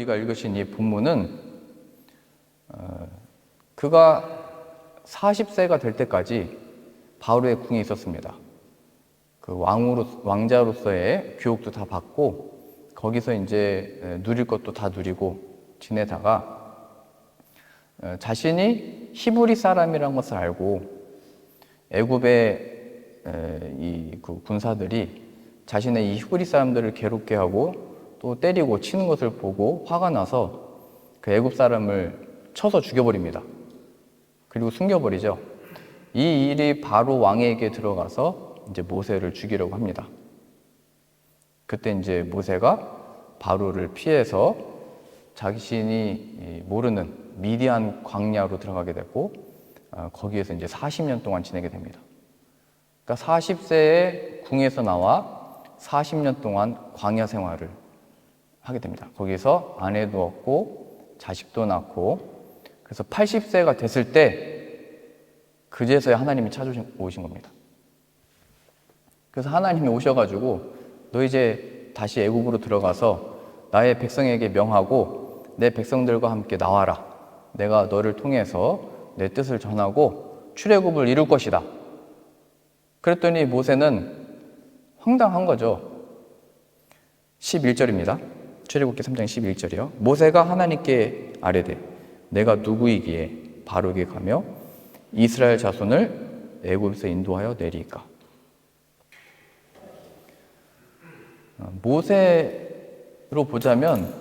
우리가 읽으신 이 본문은 그가 40세가 될 때까지 바로의 궁에 있었습니다. 그 왕자로서의 교육도 다 받고 거기서 이제 누릴 것도 다 누리고 지내다가 자신이 히브리 사람이라는 것을 알고 애굽의 그 군사들이 자신의 이 히브리 사람들을 괴롭게 하고 또 때리고 치는 것을 보고 화가 나서 그 애굽 사람을 쳐서 죽여버립니다. 그리고 숨겨버리죠. 이 일이 바로 왕에게 들어가서 이제 모세를 죽이려고 합니다. 그때 이제 모세가 바로를 피해서 자신이 모르는 미디안 광야로 들어가게 됐고 거기에서 이제 40년 동안 지내게 됩니다. 그러니까 40세에 궁에서 나와 40년 동안 광야 생활을 하게 됩니다. 거기서 아내도 얻고 자식도 낳고 그래서 80세가 됐을 때 그제서야 하나님이 찾아오신 겁니다. 그래서 하나님이 오셔가지고 너 이제 다시 애굽으로 들어가서 나의 백성에게 명하고 내 백성들과 함께 나와라. 내가 너를 통해서 내 뜻을 전하고 출애굽을 이룰 것이다. 그랬더니 모세는 황당한 거죠. 11절입니다. 출애굽기 3장 11절이요. 모세가 하나님께 아뢰되 내가 누구이기에 바로에게 가며 이스라엘 자손을 애굽에서 인도하여 내리까. 모세로 보자면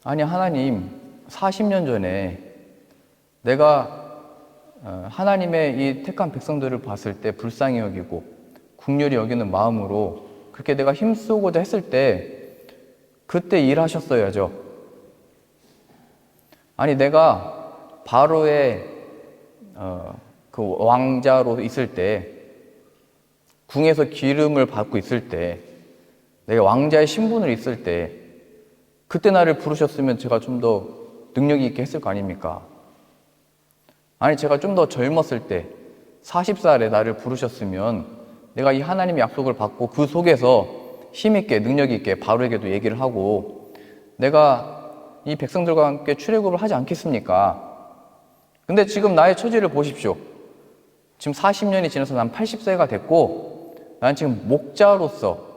아니 하나님 40년 전에 내가 하나님의 이 택한 백성들을 봤을 때 불쌍히 여기고 긍휼히 여기는 마음으로 그렇게 내가 힘쓰고자 했을 때 그때 일하셨어야죠. 아니 내가 바로의 그 왕자로 있을 때 궁에서 기름을 받고 있을 때 내가 왕자의 신분을 있을 때 그때 나를 부르셨으면 제가 좀 더 능력이 있게 했을 거 아닙니까? 아니 제가 좀 더 젊었을 때 40살에 나를 부르셨으면 내가 이 하나님의 약속을 받고 그 속에서 힘있게 능력 있게 바로에게도 얘기를 하고 내가 이 백성들과 함께 출애굽을 하지 않겠습니까? 근데 지금 나의 처지를 보십시오. 지금 40년이 지나서 난 80세가 됐고 난 지금 목자로서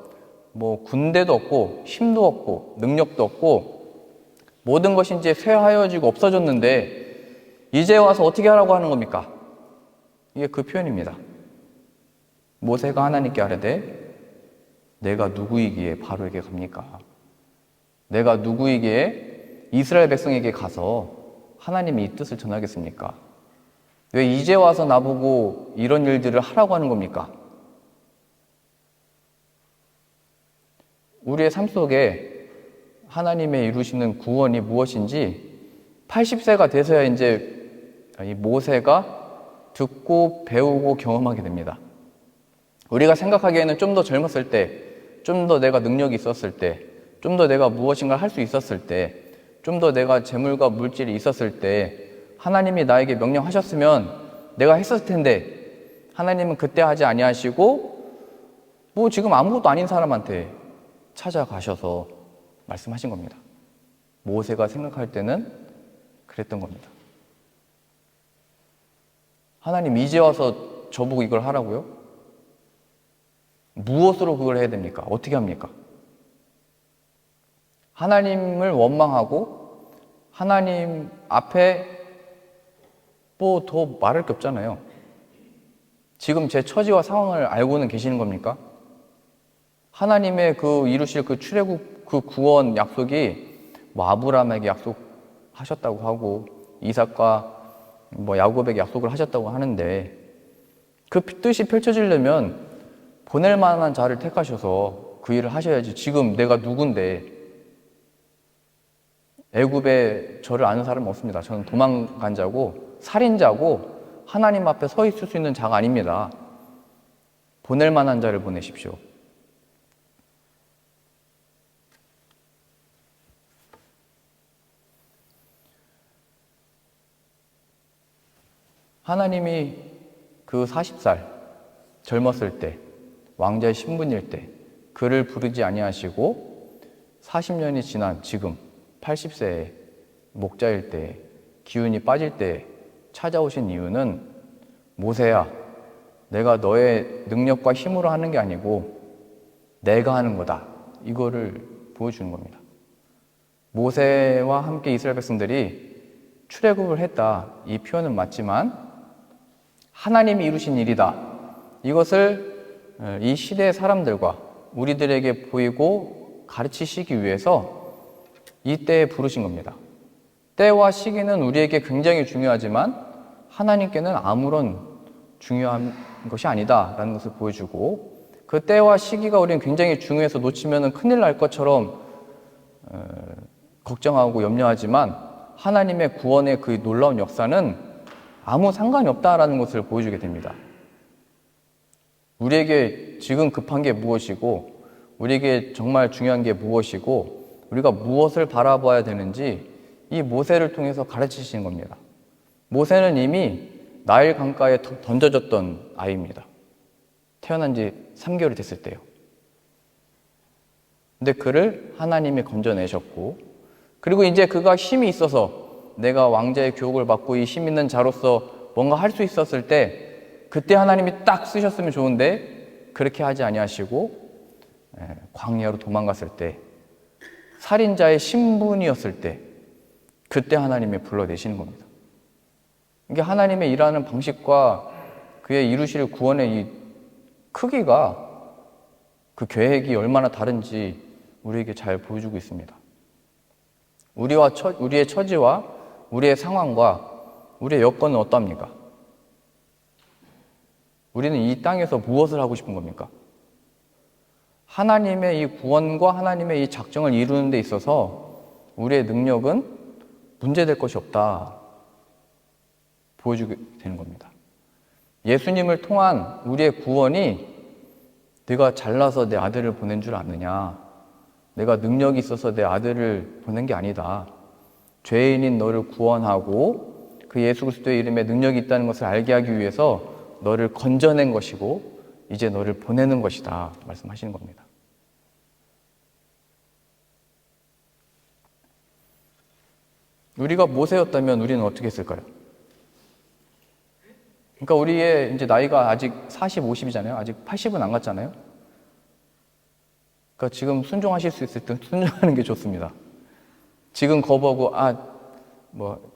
뭐 군대도 없고 힘도 없고 능력도 없고 모든 것이 이제 쇠하여지고 없어졌는데 이제 와서 어떻게 하라고 하는 겁니까? 이게 그 표현입니다. 모세가 하나님께 아뢰되 내가 누구이기에 바로에게 갑니까? 내가 누구이기에 이스라엘 백성에게 가서 하나님이 이 뜻을 전하겠습니까? 왜 이제 와서 나보고 이런 일들을 하라고 하는 겁니까? 우리의 삶 속에 하나님의 이루시는 구원이 무엇인지 80세가 돼서야 이제 이 모세가 듣고 배우고 경험하게 됩니다. 우리가 생각하기에는 좀 더 젊었을 때, 좀 더 내가 능력이 있었을 때, 좀 더 내가 무엇인가 할 수 있었을 때, 좀 더 내가 재물과 물질이 있었을 때 하나님이 나에게 명령하셨으면 내가 했었을 텐데 하나님은 그때 하지 아니하시고 뭐 지금 아무것도 아닌 사람한테 찾아가셔서 말씀하신 겁니다. 모세가 생각할 때는 그랬던 겁니다. 하나님 이제 와서 저보고 이걸 하라고요? 무엇으로 그걸 해야 됩니까? 어떻게 합니까? 하나님을 원망하고 하나님 앞에 뭐 더 말할 게 없잖아요. 지금 제 처지와 상황을 알고는 계시는 겁니까? 하나님의 그 이루실 그 출애굽 그 구원 약속이 뭐 아브라함에게 약속하셨다고 하고 이삭과 뭐 야곱에게 약속을 하셨다고 하는데 그 뜻이 펼쳐지려면 보낼 만한 자를 택하셔서 그 일을 하셔야지. 지금 내가 누군데 애굽에 저를 아는 사람은 없습니다. 저는 도망간 자고 살인자고 하나님 앞에 서 있을 수 있는 자가 아닙니다. 보낼 만한 자를 보내십시오. 하나님이 그 40살 젊었을 때 왕자의 신분일 때 그를 부르지 아니하시고 40년이 지난 지금 80세에 목자일 때 기운이 빠질 때 찾아오신 이유는 모세야, 내가 너의 능력과 힘으로 하는 게 아니고 내가 하는 거다. 이거를 보여주는 겁니다. 모세와 함께 이스라엘 백성들이 출애굽을 했다. 이 표현은 맞지만 하나님이 이루신 일이다. 이것을 이 시대의 사람들과 우리들에게 보이고 가르치시기 위해서 이 때에 부르신 겁니다. 때와 시기는 우리에게 굉장히 중요하지만 하나님께는 아무런 중요한 것이 아니다라는 것을 보여주고, 그 때와 시기가 우리는 굉장히 중요해서 놓치면 큰일 날 것처럼 걱정하고 염려하지만 하나님의 구원의 그 놀라운 역사는 아무 상관이 없다라는 것을 보여주게 됩니다. 우리에게 지금 급한 게 무엇이고 우리에게 정말 중요한 게 무엇이고 우리가 무엇을 바라봐야 되는지 이 모세를 통해서 가르치시는 겁니다. 모세는 이미 나일 강가에 던져졌던 아이입니다. 태어난 지 3개월이 됐을 때요. 근데 그를 하나님이 건져내셨고, 그리고 이제 그가 힘이 있어서 내가 왕자의 교육을 받고 이 힘 있는 자로서 뭔가 할 수 있었을 때 그때 하나님이 딱 쓰셨으면 좋은데 그렇게 하지 아니하시고 광야로 도망갔을 때, 살인자의 신분이었을 때 그때 하나님이 불러내시는 겁니다. 이게 하나님의 일하는 방식과 그의 이루실 구원의 이 크기가, 그 계획이 얼마나 다른지 우리에게 잘 보여주고 있습니다. 우리의 처지와 우리의 상황과 우리의 여건은 어떠합니까? 우리는 이 땅에서 무엇을 하고 싶은 겁니까? 하나님의 이 구원과 하나님의 이 작정을 이루는 데 있어서 우리의 능력은 문제될 것이 없다 보여주게 되는 겁니다. 예수님을 통한 우리의 구원이 내가 잘나서 내 아들을 보낸 줄 아느냐, 내가 능력이 있어서 내 아들을 보낸 게 아니다. 죄인인 너를 구원하고 그 예수 그리스도의 이름에 능력이 있다는 것을 알게 하기 위해서 너를 건져낸 것이고 이제 너를 보내는 것이다 말씀하시는 겁니다. 우리가 모세였다면 우리는 어떻게 했을까요? 그러니까 우리의 이제 나이가 아직 40, 50이잖아요. 아직 80은 안 갔잖아요. 그러니까 지금 순종하실 수 있을 때 순종하는 게 좋습니다. 지금 거부하고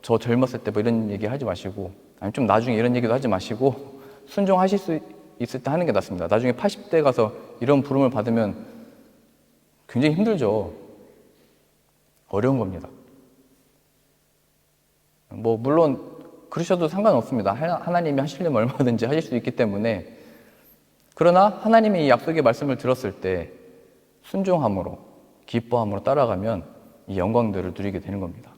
저 젊었을 때 뭐 이런 얘기 하지 마시고, 아니 좀 나중에 이런 얘기도 하지 마시고 순종하실 수 있을 때 하는 게 낫습니다. 나중에 80대 가서 이런 부름을 받으면 굉장히 힘들죠. 어려운 겁니다. 물론 그러셔도 상관없습니다. 하나님이 하시려면 얼마든지 하실 수 있기 때문에. 그러나 하나님이 이 약속의 말씀을 들었을 때 순종함으로, 기뻐함으로 따라가면 이 영광들을 누리게 되는 겁니다.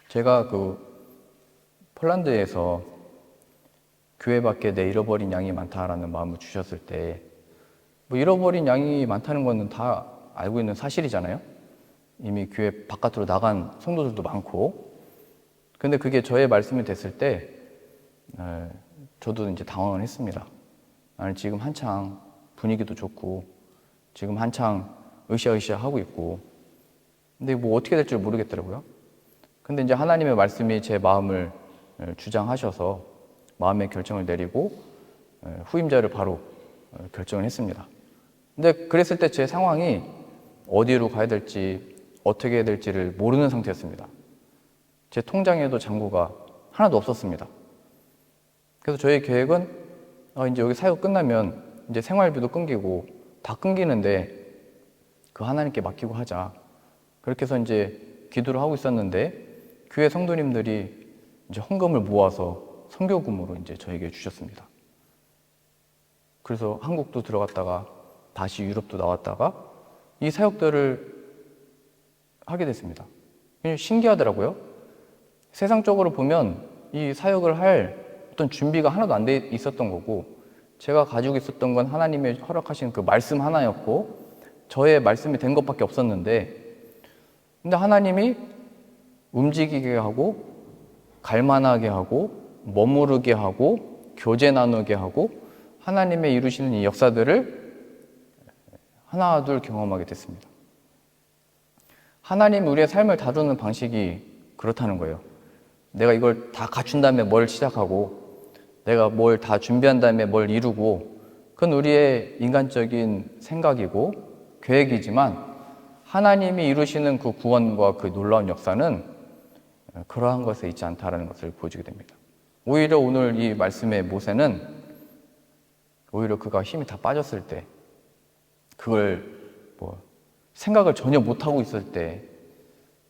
제가 폴란드에서 교회 밖에 내 잃어버린 양이 많다라는 마음을 주셨을 때, 잃어버린 양이 많다는 거는 다 알고 있는 사실이잖아요. 이미 교회 바깥으로 나간 성도들도 많고. 근데 그게 저의 말씀이 됐을 때 저도 이제 당황을 했습니다. 나는 지금 한창 분위기도 좋고 지금 한창 으쌰으쌰 하고 있고, 근데 어떻게 될지 모르겠더라고요. 근데 이제 하나님의 말씀이 제 마음을 주장하셔서 마음의 결정을 내리고 후임자를 바로 결정을 했습니다. 근데 그랬을 때 제 상황이 어디로 가야 될지 어떻게 해야 될지를 모르는 상태였습니다. 제 통장에도 잔고가 하나도 없었습니다. 그래서 저희 계획은 이제 여기 사역 끝나면 이제 생활비도 끊기고 다 끊기는데 그 하나님께 맡기고 하자. 그렇게 해서 이제 기도를 하고 있었는데 교회 성도님들이 이제 헌금을 모아서 선교금으로 이제 저에게 주셨습니다. 그래서 한국도 들어갔다가 다시 유럽도 나왔다가 이 사역들을 하게 됐습니다. 굉장히 신기하더라고요. 세상적으로 보면 이 사역을 할 어떤 준비가 하나도 안 돼 있었던 거고, 제가 가지고 있었던 건 하나님의 허락하신 그 말씀 하나였고 저의 말씀이 된 것밖에 없었는데, 근데 하나님이 움직이게 하고 갈만하게 하고 머무르게 하고 교제 나누게 하고 하나님의 이루시는 이 역사들을 하나 둘 경험하게 됐습니다. 하나님 우리의 삶을 다루는 방식이 그렇다는 거예요. 내가 이걸 다 갖춘 다음에 뭘 시작하고 내가 뭘 다 준비한 다음에 뭘 이루고 그건 우리의 인간적인 생각이고 계획이지만 하나님이 이루시는 그 구원과 그 놀라운 역사는 그러한 것에 있지 않다는 것을 보여주게 됩니다. 오히려 오늘 이 말씀의 모세는 오히려 그가 힘이 다 빠졌을 때 그걸 생각을 전혀 못하고 있을 때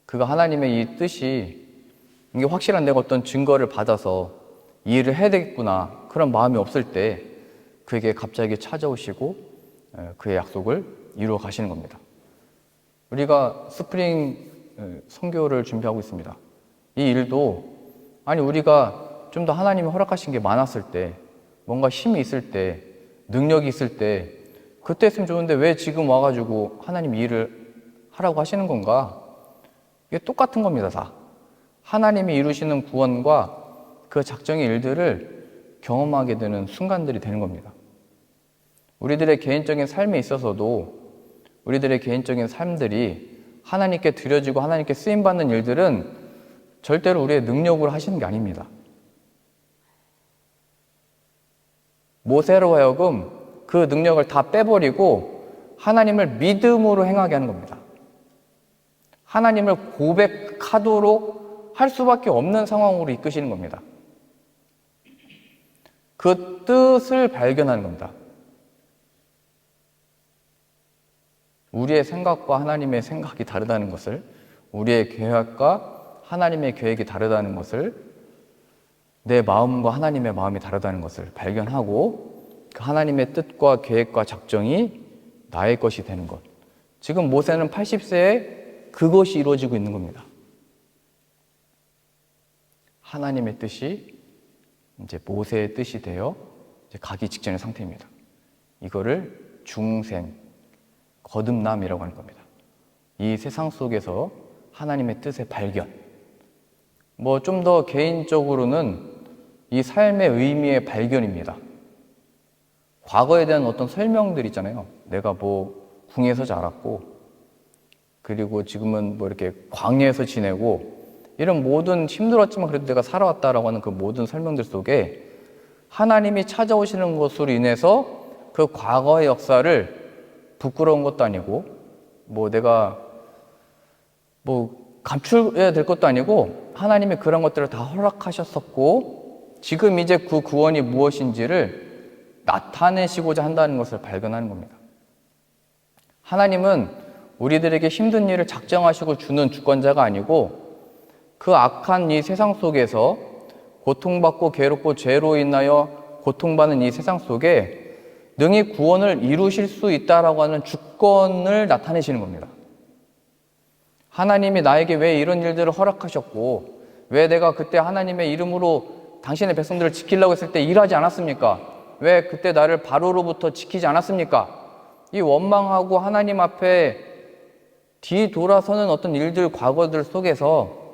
그가 하나님의 이 뜻이 이게 확실한 내가 어떤 증거를 받아서 이 일을 해야 되겠구나 그런 마음이 없을 때 그에게 갑자기 찾아오시고 그의 약속을 이루어 가시는 겁니다. 우리가 스프링 선교를 준비하고 있습니다. 이 일도 우리가 좀 더 하나님이 허락하신 게 많았을 때 뭔가 힘이 있을 때 능력이 있을 때 그때 했으면 좋은데 왜 지금 와가지고 하나님 이 일을 하라고 하시는 건가? 이게 똑같은 겁니다. 다 하나님이 이루시는 구원과 그 작정의 일들을 경험하게 되는 순간들이 되는 겁니다. 우리들의 개인적인 삶에 있어서도 우리들의 개인적인 삶들이 하나님께 드려지고 하나님께 쓰임받는 일들은 절대로 우리의 능력으로 하시는 게 아닙니다. 모세로 하여금 그 능력을 다 빼버리고 하나님을 믿음으로 행하게 하는 겁니다. 하나님을 고백하도록 할 수밖에 없는 상황으로 이끄시는 겁니다. 그 뜻을 발견하는 겁니다. 우리의 생각과 하나님의 생각이 다르다는 것을, 우리의 계획과 하나님의 계획이 다르다는 것을, 내 마음과 하나님의 마음이 다르다는 것을 발견하고 그 하나님의 뜻과 계획과 작정이 나의 것이 되는 것. 지금 모세는 80세에 그것이 이루어지고 있는 겁니다. 하나님의 뜻이 이제 모세의 뜻이 되어 이제 가기 직전의 상태입니다. 이거를 중생, 거듭남이라고 하는 겁니다. 이 세상 속에서 하나님의 뜻의 발견. 좀 더 개인적으로는 이 삶의 의미의 발견입니다. 과거에 대한 어떤 설명들 있잖아요. 내가 궁에서 자랐고, 그리고 지금은 이렇게 광야에서 지내고, 이런 모든 힘들었지만 그래도 내가 살아왔다라고 하는 그 모든 설명들 속에 하나님이 찾아오시는 것으로 인해서 그 과거의 역사를 부끄러운 것도 아니고, 내가 감출해야 될 것도 아니고, 하나님이 그런 것들을 다 허락하셨었고, 지금 이제 그 구원이 무엇인지를 나타내시고자 한다는 것을 발견하는 겁니다. 하나님은 우리들에게 힘든 일을 작정하시고 주는 주권자가 아니고 그 악한 이 세상 속에서 고통받고 괴롭고 죄로 인하여 고통받는 이 세상 속에 능히 구원을 이루실 수 있다라고 하는 주권을 나타내시는 겁니다. 하나님이 나에게 왜 이런 일들을 허락하셨고 왜 내가 그때 하나님의 이름으로 당신의 백성들을 지키려고 했을 때 일하지 않았습니까? 왜 그때 나를 바로로부터 지키지 않았습니까? 이 원망하고 하나님 앞에 뒤돌아서는 어떤 일들, 과거들 속에서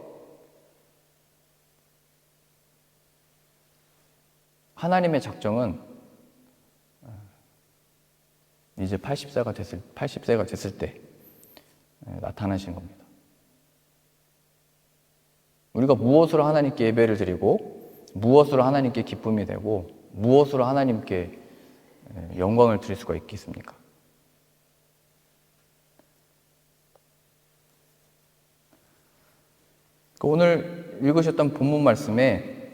하나님의 작정은 이제 80세가 됐을 때 나타나신 겁니다. 우리가 무엇으로 하나님께 예배를 드리고 무엇으로 하나님께 기쁨이 되고 무엇으로 하나님께 영광을 드릴 수가 있겠습니까? 오늘 읽으셨던 본문 말씀에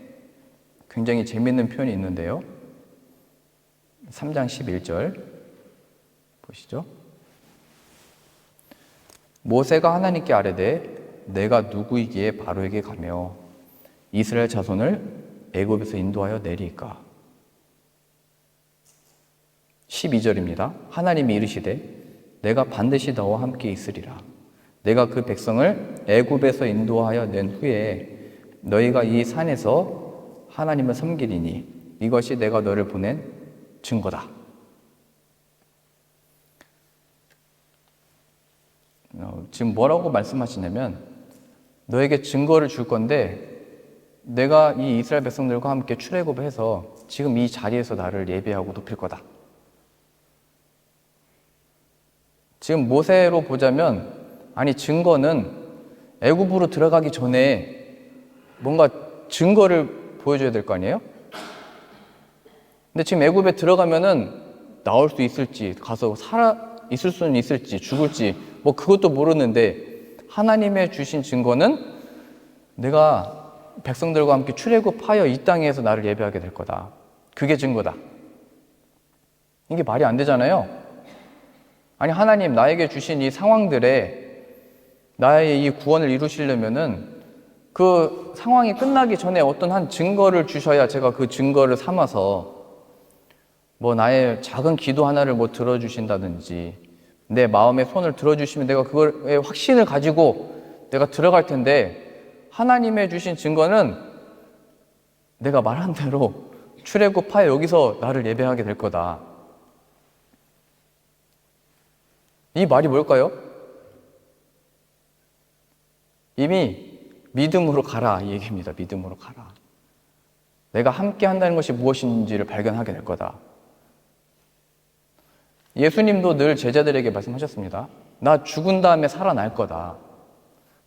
굉장히 재미있는 표현이 있는데요. 3장 11절 보시죠. 모세가 하나님께 아뢰되 내가 누구이기에 바로에게 가며 이스라엘 자손을 애굽에서 인도하여 내리까. 12절입니다. 하나님이 이르시되 내가 반드시 너와 함께 있으리라. 내가 그 백성을 애굽에서 인도하여 낸 후에 너희가 이 산에서 하나님을 섬기리니 이것이 내가 너를 보낸 증거다. 지금 뭐라고 말씀하시냐면 너에게 증거를 줄 건데 내가 이 이스라엘 백성들과 함께 출애굽을 해서 지금 이 자리에서 나를 예배하고 높일 거다. 지금 모세로 보자면, 아니 증거는 애굽으로 들어가기 전에 뭔가 증거를 보여줘야 될 거 아니에요? 근데 지금 애굽에 들어가면은 나올 수 있을지, 가서 살아 있을 수는 있을지, 죽을지 뭐 그것도 모르는데, 하나님의 주신 증거는 내가 백성들과 함께 출애굽하여 이 땅에서 나를 예배하게 될 거다. 그게 증거다. 이게 말이 안 되잖아요. 아니 하나님 나에게 주신 이 상황들에 나의 이 구원을 이루시려면은 그 상황이 끝나기 전에 어떤 한 증거를 주셔야 제가 그 증거를 삼아서 뭐 나의 작은 기도 하나를 뭐 들어주신다든지 내 마음의 손을 들어주시면 내가 그거에 확신을 가지고 내가 들어갈 텐데, 하나님의 주신 증거는 내가 말한 대로 출애굽하여 여기서 나를 예배하게 될 거다. 이 말이 뭘까요? 이미 믿음으로 가라 이 얘기입니다. 믿음으로 가라. 내가 함께 한다는 것이 무엇인지를 발견하게 될 거다. 예수님도 늘 제자들에게 말씀하셨습니다. 나 죽은 다음에 살아날 거다.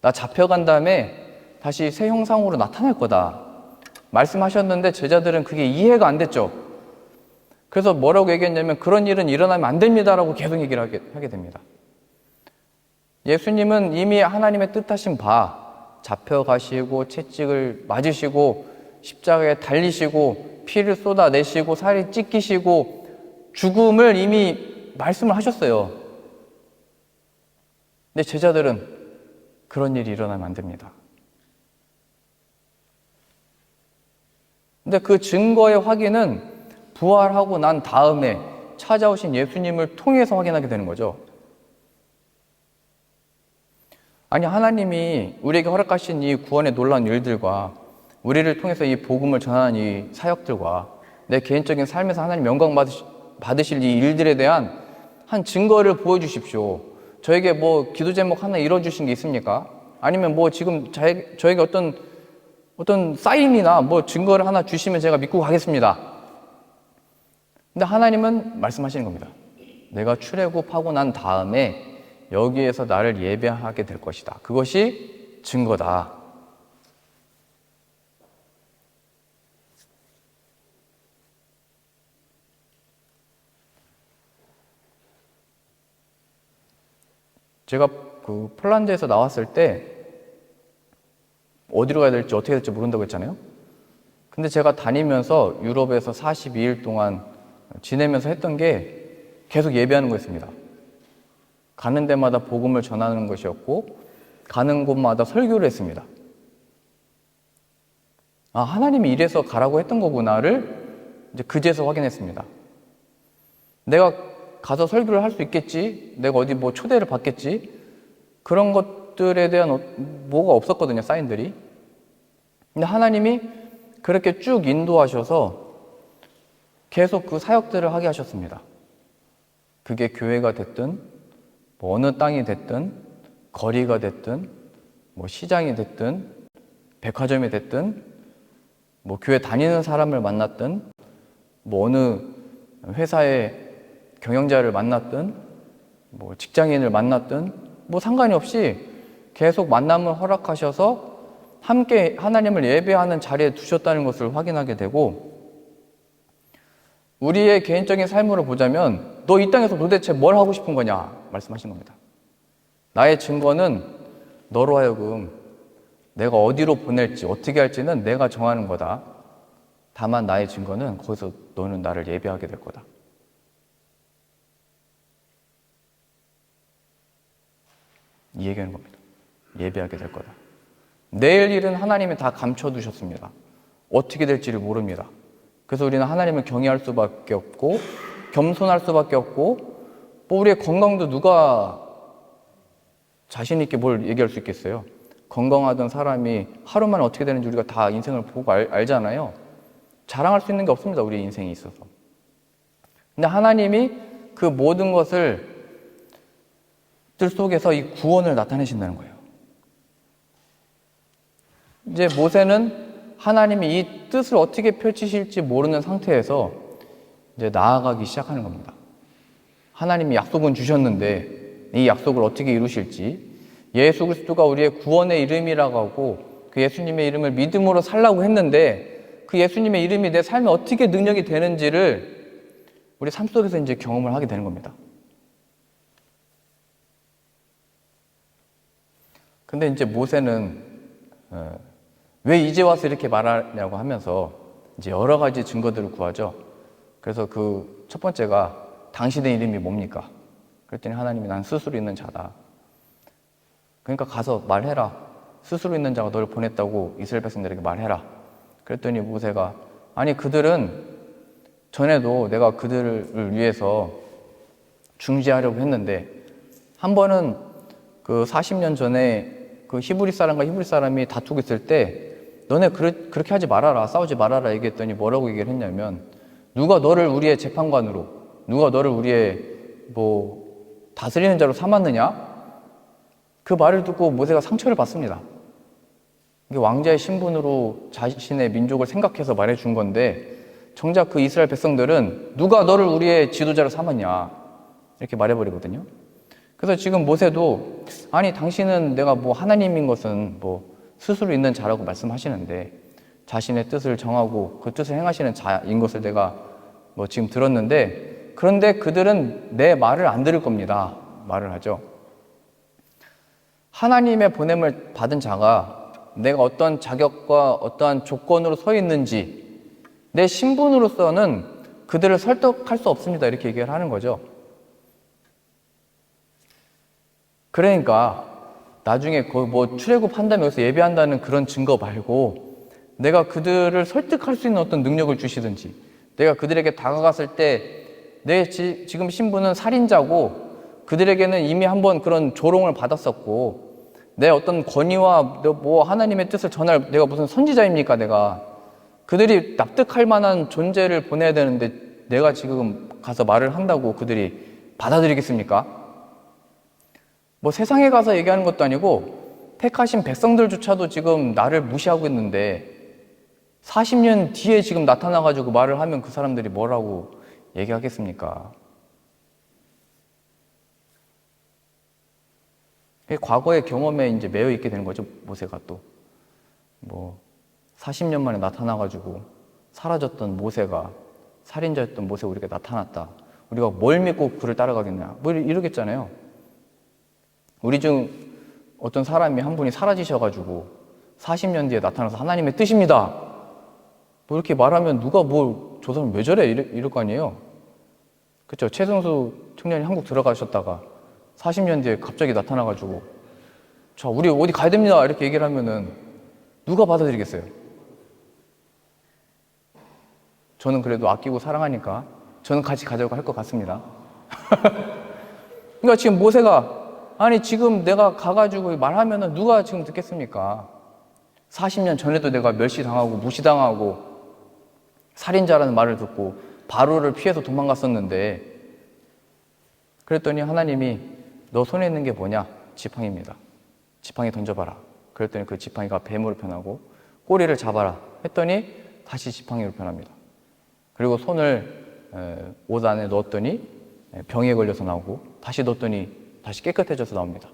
나 잡혀간 다음에 다시 새 형상으로 나타날 거다. 말씀하셨는데 제자들은 그게 이해가 안 됐죠. 그래서 뭐라고 얘기했냐면 그런 일은 일어나면 안 됩니다라고 계속 얘기를 하게 됩니다. 예수님은 이미 하나님의 뜻하신 바 잡혀가시고 채찍을 맞으시고 십자가에 달리시고 피를 쏟아내시고 살이 찢기시고 죽음을 이미 말씀을 하셨어요. 근데 제자들은 그런 일이 일어나면 안 됩니다. 근데 그 증거의 확인은 부활하고 난 다음에 찾아오신 예수님을 통해서 확인하게 되는 거죠. 아니 하나님이 우리에게 허락하신 이 구원의 놀라운 일들과 우리를 통해서 이 복음을 전하는 이 사역들과 내 개인적인 삶에서 하나님 영광 받으실 이 일들에 대한 한 증거를 보여주십시오. 저에게 뭐 기도 제목 하나 이뤄주신 게 있습니까? 아니면 뭐 지금 저에게 어떤 사인이나 뭐 증거를 하나 주시면 제가 믿고 가겠습니다. 근데 하나님은 말씀하시는 겁니다. 내가 출애굽하고 난 다음에 여기에서 나를 예배하게 될 것이다. 그것이 증거다. 제가 그 폴란드에서 나왔을 때 어디로 가야 될지 어떻게 될지 모른다고 했잖아요. 근데 제가 다니면서 유럽에서 42일 동안 지내면서 했던 게 계속 예배하는 거였습니다. 가는 데마다 복음을 전하는 것이었고 가는 곳마다 설교를 했습니다. 아, 하나님이 이래서 가라고 했던 거구나를 이제 그제서 확인했습니다. 내가 가서 설교를 할 수 있겠지, 내가 어디 뭐 초대를 받겠지, 그런 것들에 대한 뭐가 없었거든요, 사인들이. 근데 하나님이 그렇게 쭉 인도하셔서 계속 그 사역들을 하게 하셨습니다. 그게 교회가 됐든 뭐 어느 땅이 됐든 거리가 됐든 뭐 시장이 됐든 백화점이 됐든 뭐 교회 다니는 사람을 만났든 뭐 어느 회사의 경영자를 만났든 뭐 직장인을 만났든 뭐 상관이 없이 계속 만남을 허락하셔서 함께 하나님을 예배하는 자리에 두셨다는 것을 확인하게 되고, 우리의 개인적인 삶으로 보자면 너 이 땅에서 도대체 뭘 하고 싶은 거냐 말씀하신 겁니다. 나의 증거는 너로 하여금 내가 어디로 보낼지 어떻게 할지는 내가 정하는 거다. 다만 나의 증거는 거기서 너는 나를 예배하게 될 거다. 이 얘기하는 겁니다. 예배하게 될 거다. 내일 일은 하나님이 다 감춰두셨습니다. 어떻게 될지를 모릅니다. 그래서 우리는 하나님을 경외할 수밖에 없고 겸손할 수밖에 없고, 뭐 우리의 건강도 누가 자신 있게 뭘 얘기할 수 있겠어요? 건강하던 사람이 하루 만에 어떻게 되는지 우리가 다 인생을 보고 알잖아요. 자랑할 수 있는 게 없습니다, 우리 인생에 있어서. 근데 하나님이 그 모든 것을 들 속에서 이 구원을 나타내신다는 거예요. 이제 모세는 하나님이 이 뜻을 어떻게 펼치실지 모르는 상태에서 이제 나아가기 시작하는 겁니다. 하나님이 약속은 주셨는데 이 약속을 어떻게 이루실지, 예수 그리스도가 우리의 구원의 이름이라고 하고 그 예수님의 이름을 믿음으로 살라고 했는데 그 예수님의 이름이 내 삶에 어떻게 능력이 되는지를 우리 삶 속에서 이제 경험을 하게 되는 겁니다. 근데 이제 모세는 왜 이제 와서 이렇게 말하냐고 하면서 이제 여러 가지 증거들을 구하죠. 그래서 그 첫 번째가 당신의 이름이 뭡니까? 그랬더니 하나님이 난 스스로 있는 자다. 그러니까 가서 말해라. 스스로 있는 자가 너를 보냈다고 이스라엘 백성들에게 말해라. 그랬더니 모세가 아니 그들은 전에도 내가 그들을 위해서 중지하려고 했는데 한 번은 그 40년 전에 그 히브리 사람과 히브리 사람이 다투고 있을 때 너네 그렇게 하지 말아라. 싸우지 말아라 얘기했더니 뭐라고 얘기를 했냐면 누가 너를 우리의 재판관으로 누가 너를 우리의 다스리는 자로 삼았느냐? 그 말을 듣고 모세가 상처를 받습니다. 이게 왕자의 신분으로 자신의 민족을 생각해서 말해준 건데 정작 그 이스라엘 백성들은 누가 너를 우리의 지도자로 삼았냐 이렇게 말해버리거든요. 그래서 지금 모세도 아니 당신은 내가 하나님인 것은 스스로 있는 자라고 말씀하시는데 자신의 뜻을 정하고 그 뜻을 행하시는 자인 것을 내가 지금 들었는데 그런데 그들은 내 말을 안 들을 겁니다. 말을 하죠. 하나님의 보냄을 받은 자가 내가 어떤 자격과 어떠한 조건으로 서 있는지 내 신분으로서는 그들을 설득할 수 없습니다. 이렇게 얘기를 하는 거죠. 그러니까 나중에 출애굽한다면 여기서 예배한다는 그런 증거 말고 내가 그들을 설득할 수 있는 어떤 능력을 주시든지 내가 그들에게 다가갔을 때 내 지금 신분은 살인자고 그들에게는 이미 한번 그런 조롱을 받았었고 내 어떤 권위와 하나님의 뜻을 전할 내가 무슨 선지자입니까 내가 그들이 납득할 만한 존재를 보내야 되는데 내가 지금 가서 말을 한다고 그들이 받아들이겠습니까? 세상에 가서 얘기하는 것도 아니고 택하신 백성들조차도 지금 나를 무시하고 있는데 40년 뒤에 지금 나타나가지고 말을 하면 그 사람들이 뭐라고 얘기하겠습니까? 과거의 경험에 이제 매여 있게 되는 거죠, 모세가 또. 40년 만에 나타나가지고 사라졌던 모세가, 살인자였던 모세가 우리에게 나타났다. 우리가 뭘 믿고 그를 따라가겠냐. 이러겠잖아요. 우리 중 어떤 사람이 한 분이 사라지셔가지고 40년 뒤에 나타나서 하나님의 뜻입니다. 이렇게 말하면 누가 저 사람 왜 저래? 이럴 거 아니에요? 그쵸? 최승수 청년이 한국 들어가셨다가 40년 뒤에 갑자기 나타나가지고 자, 우리 어디 가야 됩니다. 이렇게 얘기를 하면은 누가 받아들이겠어요? 저는 그래도 아끼고 사랑하니까 저는 같이 가자고 할 것 같습니다. 그러니까 지금 모세가 아니 지금 내가 가가지고 말하면은 누가 지금 듣겠습니까? 40년 전에도 내가 멸시당하고 무시당하고 살인자라는 말을 듣고 바로를 피해서 도망갔었는데 그랬더니 하나님이 너 손에 있는 게 뭐냐? 지팡이입니다. 지팡이 던져봐라. 그랬더니 그 지팡이가 뱀으로 변하고 꼬리를 잡아라 했더니 다시 지팡이로 변합니다. 그리고 손을 옷 안에 넣었더니 병에 걸려서 나오고 다시 넣었더니 다시 깨끗해져서 나옵니다.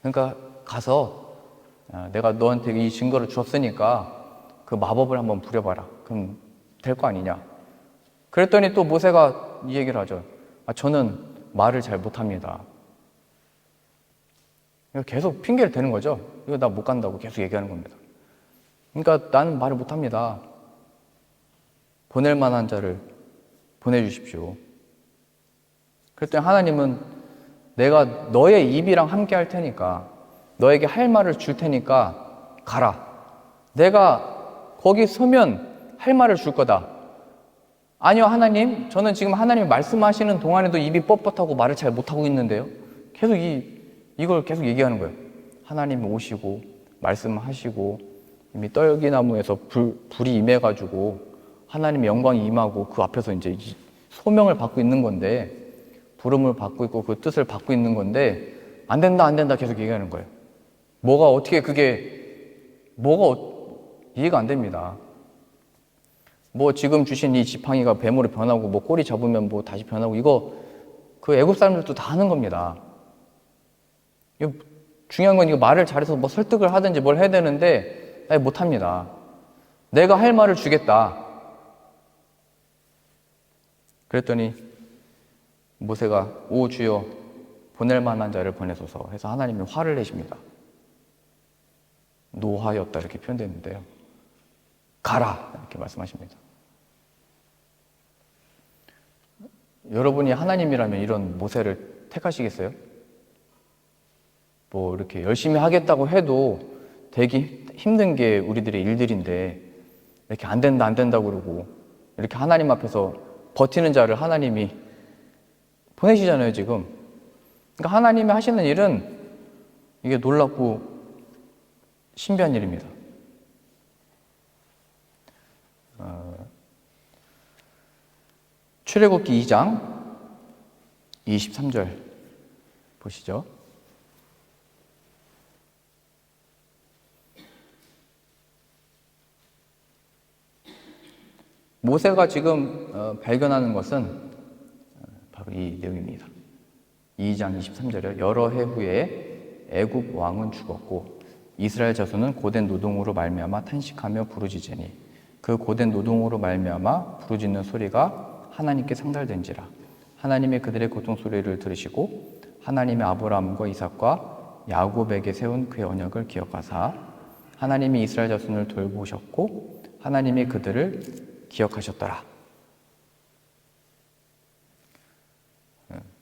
그러니까 가서 내가 너한테 이 증거를 줬으니까 그 마법을 한번 부려봐라. 그럼 될 거 아니냐. 그랬더니 또 모세가 이 얘기를 하죠. 저는 말을 잘 못합니다. 계속 핑계를 대는 거죠. 이거 나 못 간다고 계속 얘기하는 겁니다. 그러니까 나는 말을 못합니다. 보낼 만한 자를 보내주십시오. 그랬더니 하나님은 내가 너의 입이랑 함께 할 테니까 너에게 할 말을 줄 테니까 가라. 내가 거기 서면 할 말을 줄 거다. 아니요 하나님, 저는 지금 하나님이 말씀하시는 동안에도 입이 뻣뻣하고 말을 잘 못하고 있는데요. 계속 이걸 계속 얘기하는 거예요. 하나님이 오시고 말씀하시고 이미 떨기나무에서 불이 임해가지고 하나님의 영광이 임하고 그 앞에서 이제 소명을 받고 있는 건데 부름을 받고 있고 그 뜻을 받고 있는 건데 안 된다 계속 얘기하는 거예요. 이해가 안 됩니다. 지금 주신 이 지팡이가 뱀으로 변하고 꼬리 잡으면 다시 변하고 이거 그 애굽 사람들도 다 하는 겁니다. 이거 중요한 건 이거 말을 잘해서 뭐 설득을 하든지 뭘 해야 되는데 못합니다. 내가 할 말을 주겠다. 그랬더니 모세가 오 주여 보낼 만한 자를 보내소서 해서 하나님이 화를 내십니다. 노하였다 이렇게 표현되는데요. 가라 이렇게 말씀하십니다. 여러분이 하나님이라면 이런 모세를 택하시겠어요? 뭐 이렇게 열심히 하겠다고 해도 되기 힘든 게 우리들의 일들인데 이렇게 안 된다 안 된다고 그러고 이렇게 하나님 앞에서 버티는 자를 하나님이 보내시잖아요 지금. 그러니까 하나님이 하시는 일은 이게 놀랍고 신비한 일입니다. 출애굽기 2장 23절 보시죠. 모세가 지금 발견하는 것은 바로 이 내용입니다. 2장 23절에 여러 해 후에 애굽 왕은 죽었고 이스라엘 자손은 고된 노동으로 말미암아 탄식하며 부르짖으니 그 고된 노동으로 말미암아 부르짖는 소리가 하나님께 상달된지라. 하나님이 그들의 고통 소리를 들으시고 하나님의 아브라함과 이삭과 야곱에게 세운 그의 언약을 기억하사 하나님이 이스라엘 자손을 돌보셨고 하나님이 그들을 기억하셨더라.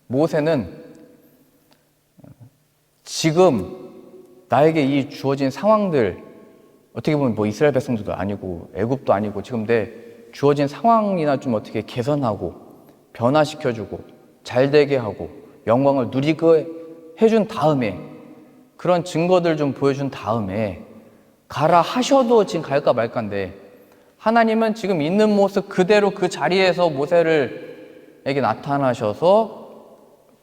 모세는 지금 나에게 이 주어진 상황들, 어떻게 보면 뭐 이스라엘 백성들도 아니고 애굽도 아니고 지금 내 주어진 상황이나 좀 어떻게 개선하고 변화시켜주고 잘되게 하고 영광을 누리게 해준 다음에 그런 증거들 좀 보여준 다음에 가라 하셔도 지금 갈까 말까인데 하나님은 지금 있는 모습 그대로 그 자리에서 모세에게 나타나셔서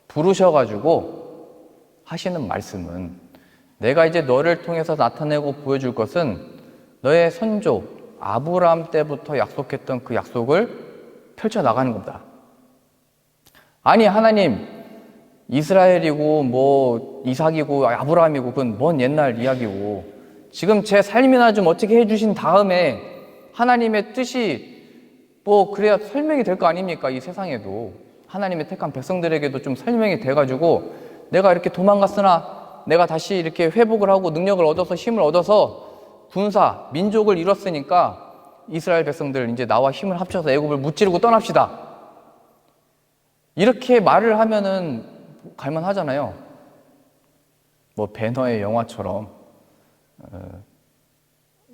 부르셔가지고 하시는 말씀은 내가 이제 너를 통해서 나타내고 보여줄 것은 너의 선조 아브라함 때부터 약속했던 그 약속을 펼쳐나가는 겁니다. 아니 하나님 이스라엘이고 뭐 이삭이고 아브라함이고 그건 먼 옛날 이야기고 지금 제 삶이나 좀 어떻게 해주신 다음에 하나님의 뜻이 뭐 그래야 설명이 될 거 아닙니까? 이 세상에도 하나님의 택한 백성들에게도 좀 설명이 돼가지고 내가 이렇게 도망갔으나 내가 다시 이렇게 회복을 하고 능력을 얻어서 힘을 얻어서 군사, 민족을 이뤘으니까 이스라엘 백성들 이제 나와 힘을 합쳐서 애굽을 무찌르고 떠납시다. 이렇게 말을 하면은 갈만하잖아요. 뭐 배너의 영화처럼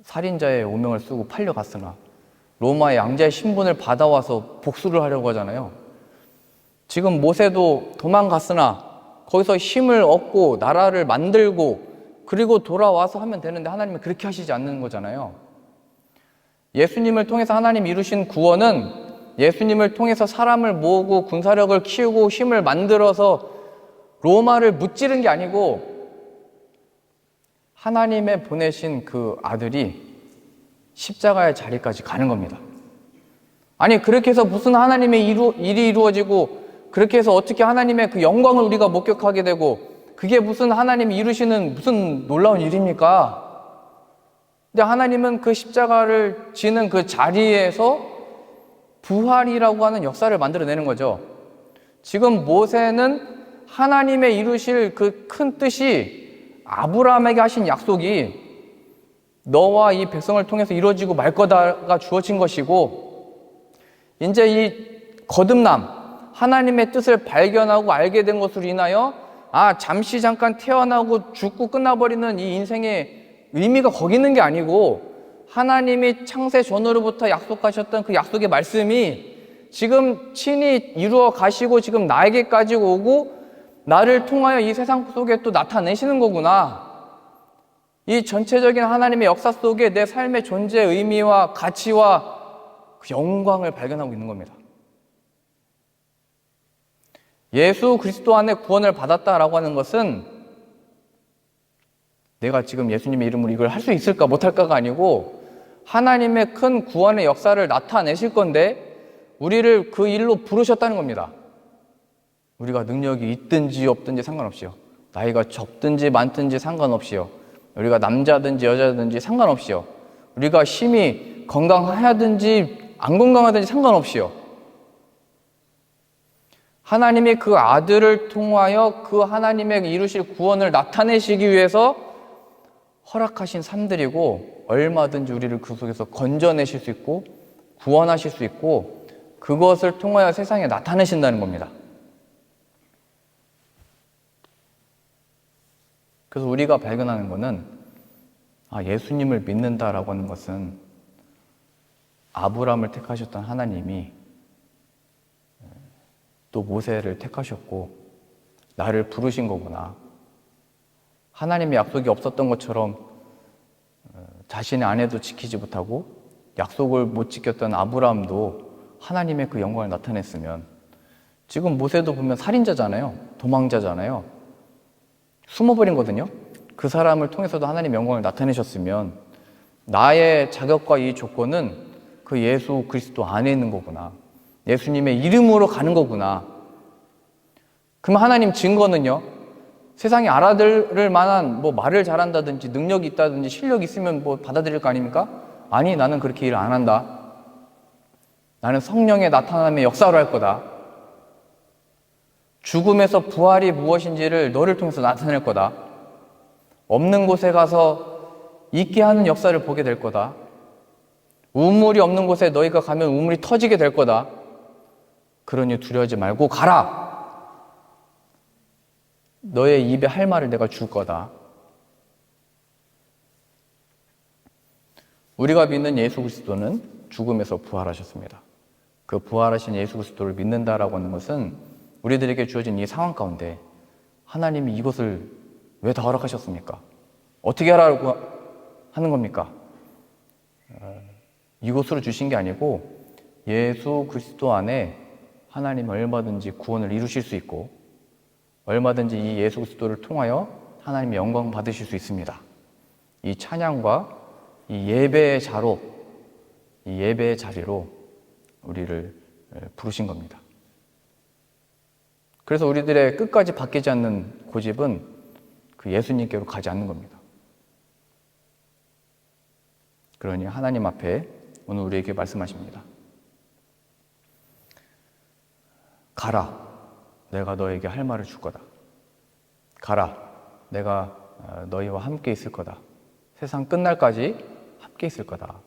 살인자의 오명을 쓰고 팔려갔으나 로마의 양자의 신분을 받아와서 복수를 하려고 하잖아요. 지금 모세도 도망갔으나 거기서 힘을 얻고 나라를 만들고 그리고 돌아와서 하면 되는데 하나님은 그렇게 하시지 않는 거잖아요. 예수님을 통해서 하나님 이루신 구원은 예수님을 통해서 사람을 모으고 군사력을 키우고 힘을 만들어서 로마를 무찌른 게 아니고 하나님의 보내신 그 아들이 십자가의 자리까지 가는 겁니다. 아니 그렇게 해서 무슨 하나님의 일이 이루어지고 그렇게 해서 어떻게 하나님의 그 영광을 우리가 목격하게 되고 그게 무슨 하나님이 이루시는 무슨 놀라운 일입니까? 근데 하나님은 그 십자가를 지는 그 자리에서 부활이라고 하는 역사를 만들어내는 거죠. 지금 모세는 하나님의 이루실 그 큰 뜻이 아브라함에게 하신 약속이 너와 이 백성을 통해서 이루어지고 말 거다가 주어진 것이고 이제 이 거듭남 하나님의 뜻을 발견하고 알게 된 것으로 인하여 잠시 잠깐 태어나고 죽고 끝나버리는 이 인생의 의미가 거기 있는 게 아니고 하나님이 창세 전으로부터 약속하셨던 그 약속의 말씀이 지금 친히 이루어 가시고 지금 나에게까지 오고 나를 통하여 이 세상 속에 또 나타내시는 거구나. 이 전체적인 하나님의 역사 속에 내 삶의 존재의 의미와 가치와 그 영광을 발견하고 있는 겁니다. 예수 그리스도 안에 구원을 받았다라고 하는 것은 내가 지금 예수님의 이름으로 이걸 할 수 있을까 못할까가 아니고 하나님의 큰 구원의 역사를 나타내실 건데 우리를 그 일로 부르셨다는 겁니다. 우리가 능력이 있든지 없든지 상관없이요. 나이가 적든지 많든지 상관없이요. 우리가 남자든지 여자든지 상관없이요. 우리가 힘이 건강하든지 안 건강하든지 상관없이요. 하나님이 그 아들을 통하여 그 하나님의 이루실 구원을 나타내시기 위해서 허락하신 삶들이고, 얼마든지 우리를 그 속에서 건져내실 수 있고 구원하실 수 있고, 그것을 통하여 세상에 나타내신다는 겁니다. 그래서 우리가 발견하는 것은, 예수님을 믿는다라고 하는 것은 아브라함을 택하셨던 하나님이 또 모세를 택하셨고 나를 부르신 거구나. 하나님의 약속이 없었던 것처럼 자신의 아내도 지키지 못하고 약속을 못 지켰던 아브라함도 하나님의 그 영광을 나타냈으면, 지금 모세도 보면 살인자잖아요. 도망자잖아요. 숨어버린 거거든요. 그 사람을 통해서도 하나님의 영광을 나타내셨으면 나의 자격과 이 조건은 그 예수 그리스도 안에 있는 거구나. 예수님의 이름으로 가는 거구나. 그럼 하나님 증거는요? 세상이 알아들을 만한 말을 잘한다든지 능력이 있다든지 실력이 있으면 받아들일 거 아닙니까? 아니, 나는 그렇게 일을 안 한다. 나는 성령의 나타남의 역사로 할 거다. 죽음에서 부활이 무엇인지를 너를 통해서 나타낼 거다. 없는 곳에 가서 있게 하는 역사를 보게 될 거다. 우물이 없는 곳에 너희가 가면 우물이 터지게 될 거다. 그러니 두려워하지 말고 가라. 너의 입에 할 말을 내가 줄 거다. 우리가 믿는 예수 그리스도는 죽음에서 부활하셨습니다. 그 부활하신 예수 그리스도를 믿는다라고 하는 것은 우리들에게 주어진 이 상황 가운데 하나님이 이것을 왜 다 허락하셨습니까? 어떻게 하라고 하는 겁니까? 이것으로 주신 게 아니고 예수 그리스도 안에 하나님은 얼마든지 구원을 이루실 수 있고 얼마든지 이 예수 그리스도를 통하여 하나님의 영광 받으실 수 있습니다. 이 찬양과 이 예배의 자로, 이 예배의 자리로 우리를 부르신 겁니다. 그래서 우리들의 끝까지 바뀌지 않는 고집은 그 예수님께로 가지 않는 겁니다. 그러니 하나님 앞에 오늘 우리에게 말씀하십니다. 가라. 내가 너에게 할 말을 줄 거다. 가라. 내가 너희와 함께 있을 거다. 세상 끝날까지 함께 있을 거다.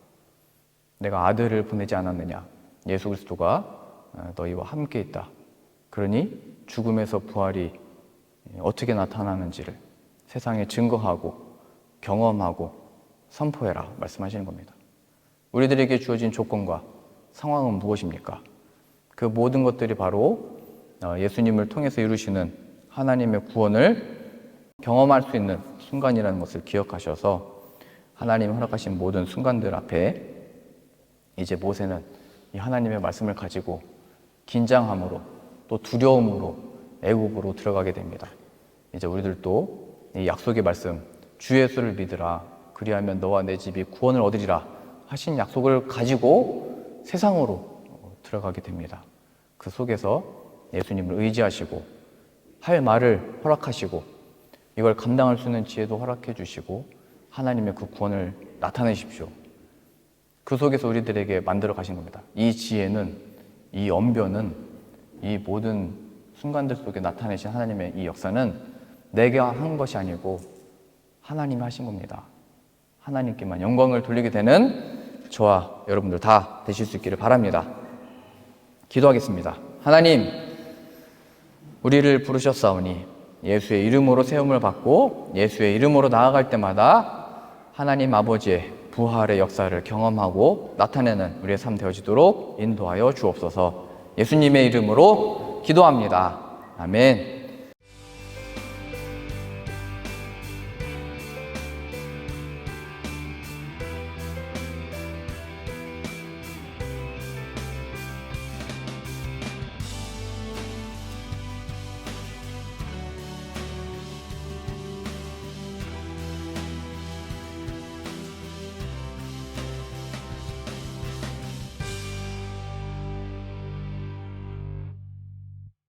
내가 아들을 보내지 않았느냐. 예수 그리스도가 너희와 함께 있다. 그러니 죽음에서 부활이 어떻게 나타나는지를 세상에 증거하고 경험하고 선포해라 말씀하시는 겁니다. 우리들에게 주어진 조건과 상황은 무엇입니까? 그 모든 것들이 바로 예수님을 통해서 이루시는 하나님의 구원을 경험할 수 있는 순간이라는 것을 기억하셔서 하나님이 허락하신 모든 순간들 앞에 이제 모세는 이 하나님의 말씀을 가지고 긴장함으로 또 두려움으로 애국으로 들어가게 됩니다. 이제 우리들도 이 약속의 말씀, 주 예수를 믿으라. 그리하면 너와 내 집이 구원을 얻으리라 하신 약속을 가지고 세상으로 들어가게 됩니다. 그 속에서 예수님을 의지하시고 할 말을 허락하시고 이걸 감당할 수 있는 지혜도 허락해 주시고 하나님의 그 구원을 나타내십시오. 그 속에서 우리들에게 만들어 가신 겁니다. 이 지혜는, 이 언변은, 이 모든 순간들 속에 나타내신 하나님의 이 역사는 내가 한 것이 아니고 하나님이 하신 겁니다. 하나님께만 영광을 돌리게 되는 저와 여러분들 다 되실 수 있기를 바랍니다. 기도하겠습니다. 하나님, 우리를 부르셨사오니 예수의 이름으로 세움을 받고 예수의 이름으로 나아갈 때마다 하나님 아버지의 부활의 역사를 경험하고 나타내는 우리의 삶 되어지도록 인도하여 주옵소서. 예수님의 이름으로 기도합니다. 아멘.